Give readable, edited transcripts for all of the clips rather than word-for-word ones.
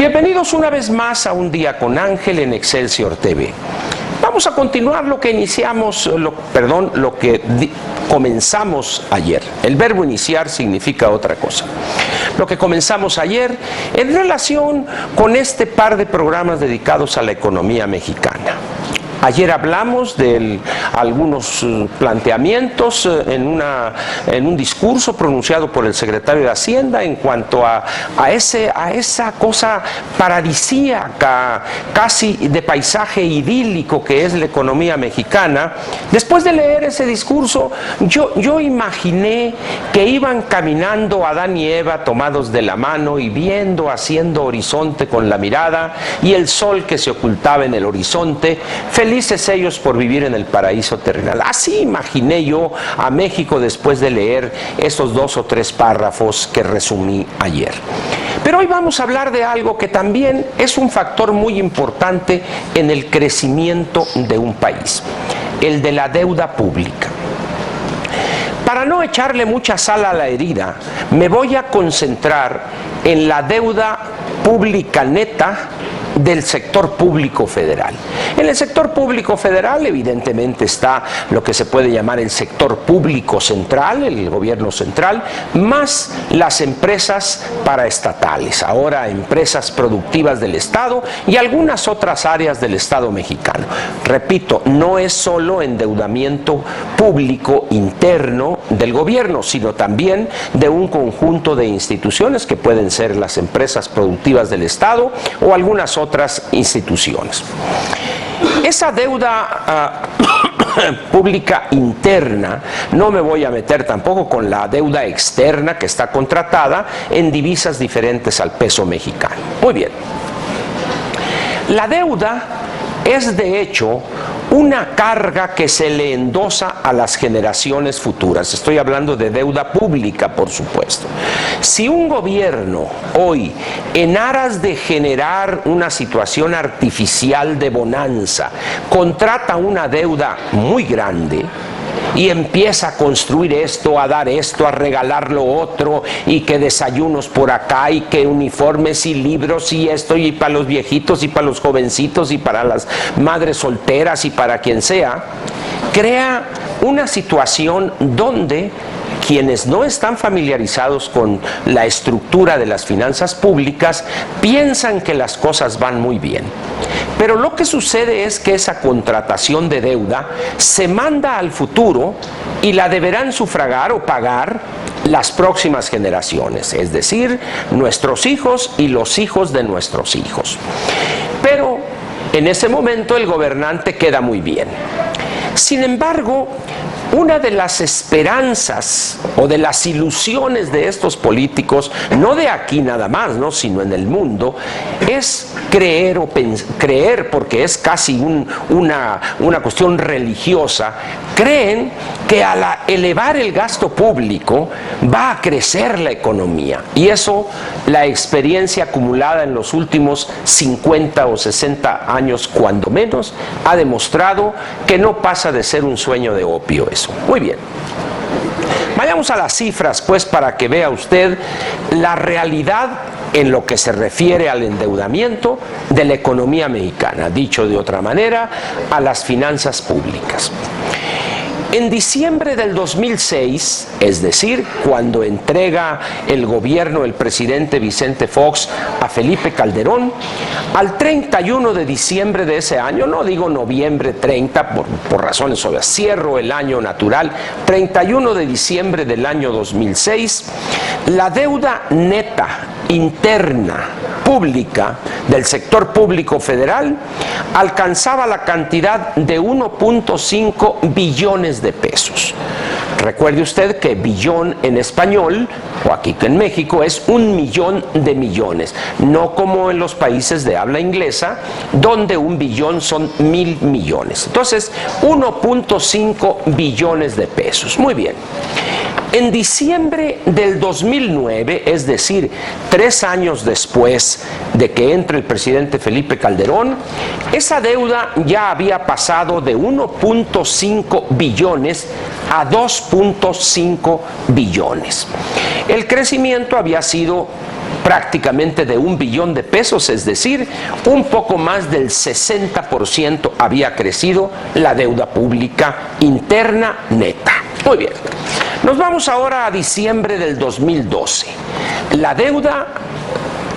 Bienvenidos una vez más a Un Día con Ángel en Excelsior TV. Vamos a continuar lo que comenzamos ayer. El verbo iniciar significa otra cosa. Lo que comenzamos ayer en relación con este par de programas dedicados a la economía mexicana. Ayer hablamos de algunos planteamientos en un discurso pronunciado por el secretario de Hacienda en cuanto a esa cosa paradisíaca, casi de paisaje idílico que es la economía mexicana. Después de leer ese discurso, yo imaginé que iban caminando Adán y Eva tomados de la mano y viendo, haciendo horizonte con la mirada y el sol que se ocultaba en el horizonte, felices ellos por vivir en el paraíso terrenal. Así imaginé yo a México después de leer esos 2 o 3 párrafos que resumí ayer. Pero hoy vamos a hablar de algo que también es un factor muy importante en el crecimiento de un país, el de la deuda pública. Para no echarle mucha sal a la herida, me voy a concentrar en la deuda pública neta del sector público federal. En el sector público federal evidentemente está lo que se puede llamar el sector público central, el gobierno central, más las empresas paraestatales, ahora empresas productivas del Estado y algunas otras áreas del Estado mexicano. Repito, no es solo endeudamiento público interno del gobierno, sino también de un conjunto de instituciones que pueden ser las empresas productivas del Estado o algunas otras instituciones. Esa deuda pública interna, no me voy a meter tampoco con la deuda externa que está contratada en divisas diferentes al peso mexicano. Muy bien. La deuda es de hecho una carga que se le endosa a las generaciones futuras. Estoy hablando de deuda pública, por supuesto. Si un gobierno hoy, en aras de generar una situación artificial de bonanza, contrata una deuda muy grande y empieza a construir esto, a dar esto, a regalar lo otro, y que desayunos por acá, y que uniformes y libros y esto, y para los viejitos y para los jovencitos y para las madres solteras y para quien sea, crea una situación donde quienes no están familiarizados con la estructura de las finanzas públicas piensan que las cosas van muy bien. Pero lo que sucede es que esa contratación de deuda se manda al futuro y la deberán sufragar o pagar las próximas generaciones, es decir, nuestros hijos y los hijos de nuestros hijos. Pero en ese momento el gobernante queda muy bien. Sin embargo, una de las esperanzas o de las ilusiones de estos políticos, no de aquí nada más, ¿no?, sino en el mundo, es creer, porque es casi una cuestión religiosa, creen que al elevar el gasto público va a crecer la economía. Y eso, la experiencia acumulada en los últimos 50 o 60 años, cuando menos, ha demostrado que no pasa de ser un sueño de opio eso. Muy bien. Vayamos a las cifras, pues, para que vea usted la realidad en lo que se refiere al endeudamiento de la economía mexicana, dicho de otra manera, a las finanzas públicas. En diciembre del 2006, es decir, cuando entrega el gobierno el presidente Vicente Fox a Felipe Calderón, al 31 de diciembre de ese año, no digo noviembre 30 por razones obvias, cierro el año natural, 31 de diciembre del año 2006, la deuda neta interna pública del sector público federal alcanzaba la cantidad de 1.5 billones de pesos. Recuerde usted que billón en español, o aquí en México, es 1 millón de millones, no como en los países de habla inglesa, donde 1 billón son 1000 millones. Entonces, 1.5 billones de pesos. Muy bien. En diciembre del 2009, es decir, 3 años después de que entre el presidente Felipe Calderón, esa deuda ya había pasado de 1.5 billones a 2.5 billones. El crecimiento había sido prácticamente de 1 billón de pesos, es decir, un poco más del 60% había crecido la deuda pública interna neta. Muy bien, nos vamos ahora a diciembre del 2012. La deuda,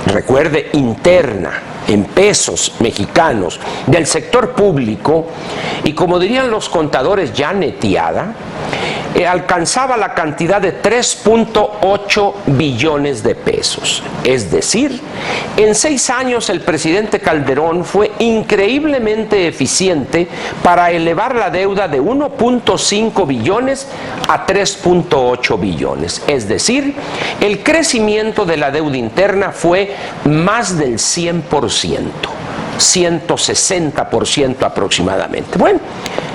recuerde, interna, en pesos mexicanos, del sector público, y como dirían los contadores, ya neteada, alcanzaba la cantidad de 3.8 billones de pesos. Es decir, en 6 años el presidente Calderón fue increíblemente eficiente para elevar la deuda de 1.5 billones a 3.8 billones. Es decir, el crecimiento de la deuda interna fue más del 100%. 160% aproximadamente. Bueno,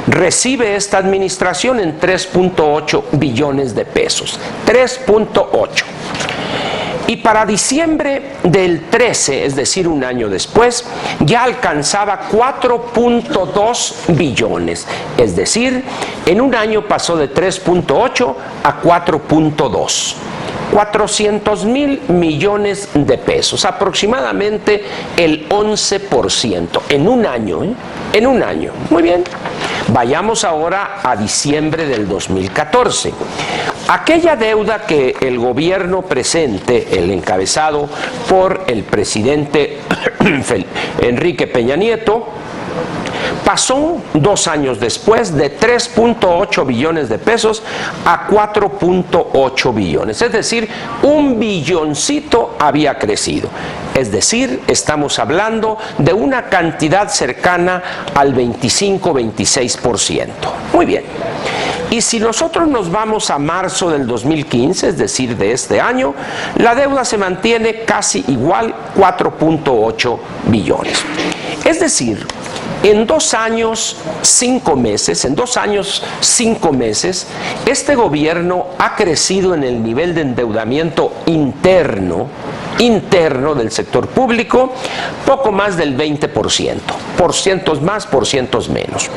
recibe esta administración en 3.8 billones de pesos. 3.8. Y para diciembre del 13, es decir, un año después, ya alcanzaba 4.2 billones. Es decir, en un año pasó de 3.8 a 4.2. 400,000 millones de pesos, aproximadamente el 11%, en un año, ¿eh? En un año. Muy bien. Vayamos ahora a diciembre del 2014. Aquella deuda que el gobierno presente, el encabezado por el presidente Enrique Peña Nieto, pasó 2 años después de 3.8 billones de pesos a 4.8 billones. Es decir, 1 billoncito había crecido. Es decir, estamos hablando de una cantidad cercana al 25-26%. Muy bien. Y si nosotros nos vamos a marzo del 2015, es decir, de este año, la deuda se mantiene casi igual, 4.8 billones. Es decir, en 2 años, 5 meses, este gobierno ha crecido en el nivel de endeudamiento interno del sector público, poco más del 20%, por cientos más, por cientos menos.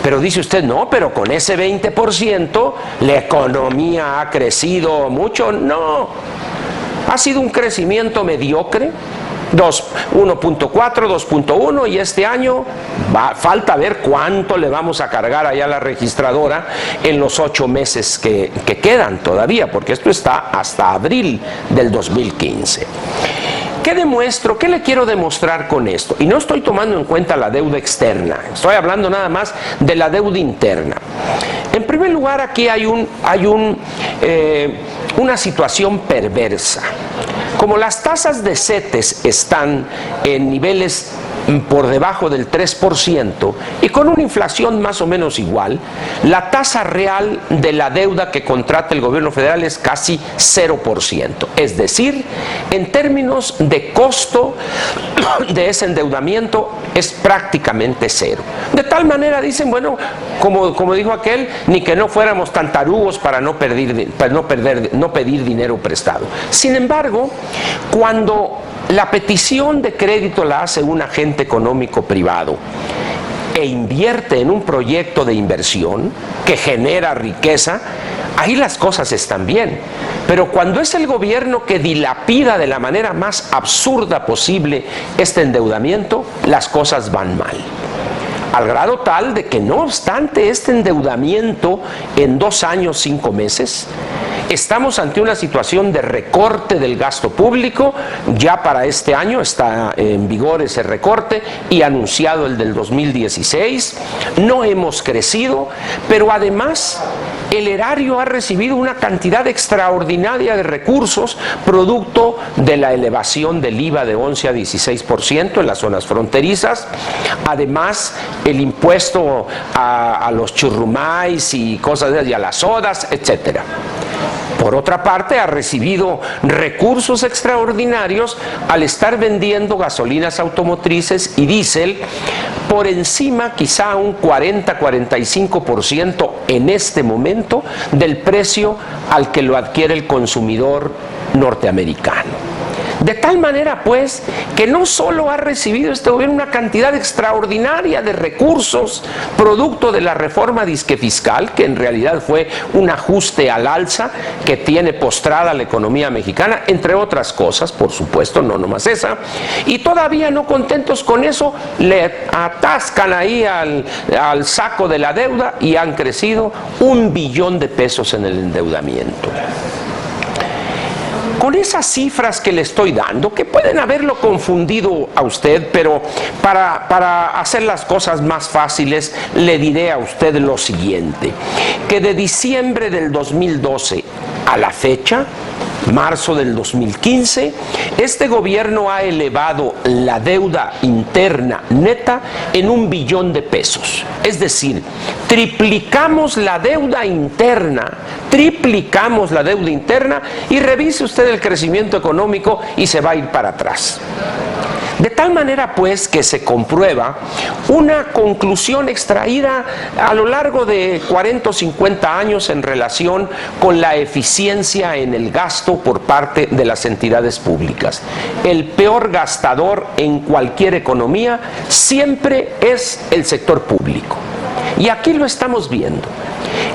Pero dice usted, no, pero con ese 20% la economía ha crecido mucho. No, ha sido un crecimiento mediocre, 1.4, 2.1, y este año falta ver cuánto le vamos a cargar allá a la registradora en los 8 meses que quedan todavía, porque esto está hasta abril del 2015. ¿Qué demuestro? ¿Qué le quiero demostrar con esto? Y no estoy tomando en cuenta la deuda externa, estoy hablando nada más de la deuda interna. En primer lugar, aquí hay una situación perversa. Como las tasas de CETES están en niveles por debajo del 3% y con una inflación más o menos igual, la tasa real de la deuda que contrata el gobierno federal es casi 0%. Es decir, en términos de costo de ese endeudamiento es prácticamente cero. De tal manera, dicen, bueno, como dijo aquel, ni que no fuéramos tan tarugos para no pedir dinero prestado. Sin embargo, cuando la petición de crédito la hace un agente económico privado e invierte en un proyecto de inversión que genera riqueza, ahí las cosas están bien. Pero cuando es el gobierno que dilapida de la manera más absurda posible este endeudamiento, las cosas van mal. Al grado tal de que, no obstante este endeudamiento en 2 años, 5 meses, estamos ante una situación de recorte del gasto público. Ya para este año está en vigor ese recorte y anunciado el del 2016. No hemos crecido, pero además el erario ha recibido una cantidad extraordinaria de recursos producto de la elevación del IVA de 11 a 16% en las zonas fronterizas. Además, el impuesto a los churrumais y cosas de, y a las sodas, etcétera. Por otra parte, ha recibido recursos extraordinarios al estar vendiendo gasolinas automotrices y diésel por encima quizá un 40-45% en este momento del precio al que lo adquiere el consumidor norteamericano. De tal manera, pues, que no solo ha recibido este gobierno una cantidad extraordinaria de recursos, producto de la reforma disque fiscal, que en realidad fue un ajuste al alza que tiene postrada la economía mexicana, entre otras cosas, por supuesto, no nomás esa, y todavía no contentos con eso, le atascan ahí al saco de la deuda y han crecido 1 billón de pesos en el endeudamiento. Con esas cifras que le estoy dando, que pueden haberlo confundido a usted, pero para hacer las cosas más fáciles, le diré a usted lo siguiente, que de diciembre del 2012 a la fecha, marzo del 2015, este gobierno ha elevado la deuda interna neta en 1 billón de pesos. Es decir, triplicamos la deuda interna y revise usted el crecimiento económico y se va a ir para atrás. De tal manera, pues, que se comprueba una conclusión extraída a lo largo de 40 o 50 años en relación con la eficiencia en el gasto por parte de las entidades públicas. El peor gastador en cualquier economía siempre es el sector público. Y aquí lo estamos viendo.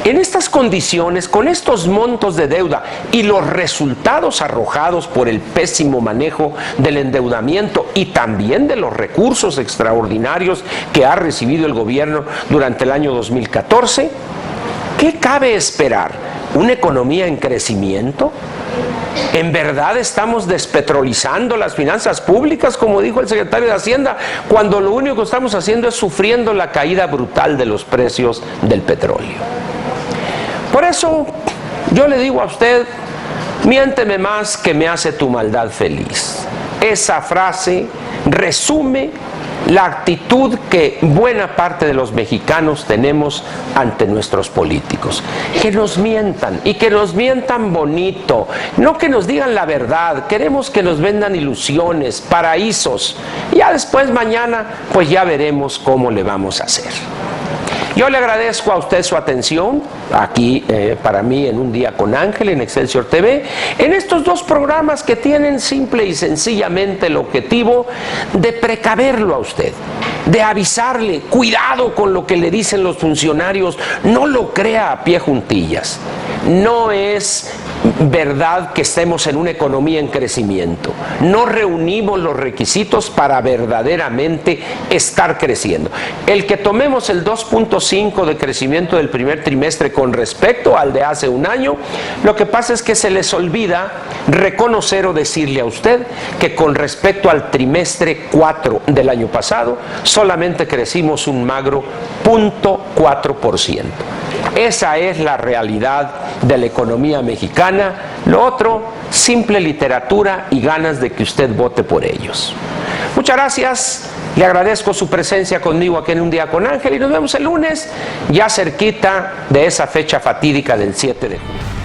En estas condiciones, con estos montos de deuda y los resultados arrojados por el pésimo manejo del endeudamiento y también de los recursos extraordinarios que ha recibido el gobierno durante el año 2014, ¿qué cabe esperar? ¿Una economía en crecimiento? ¿En verdad estamos despetrolizando las finanzas públicas, como dijo el secretario de Hacienda, cuando lo único que estamos haciendo es sufriendo la caída brutal de los precios del petróleo? Por eso yo le digo a usted, miénteme más que me hace tu maldad feliz. Esa frase resume la actitud que buena parte de los mexicanos tenemos ante nuestros políticos. Que nos mientan, y que nos mientan bonito, no que nos digan la verdad. Queremos que nos vendan ilusiones, paraísos. Ya después mañana, pues ya veremos cómo le vamos a hacer. Yo le agradezco a usted su atención aquí para mí en Un Día con Ángel en Excelsior TV, en estos dos programas que tienen simple y sencillamente el objetivo de precaverlo a usted, de avisarle, cuidado con lo que le dicen los funcionarios, no lo crea a pie juntillas. No es verdad que estemos en una economía en crecimiento. No reunimos los requisitos para verdaderamente estar creciendo. El que tomemos el 2.5 de crecimiento del primer trimestre con respecto al de hace un año, lo que pasa es que se les olvida reconocer o decirle a usted que con respecto al trimestre 4 del año pasado, solamente crecimos un magro 0.4%. Esa es la realidad de la economía mexicana. Lo otro, simple literatura y ganas de que usted vote por ellos. Muchas gracias. Le agradezco su presencia conmigo aquí en Un Día con Ángel y nos vemos el lunes, ya cerquita de esa fecha fatídica del 7 de junio.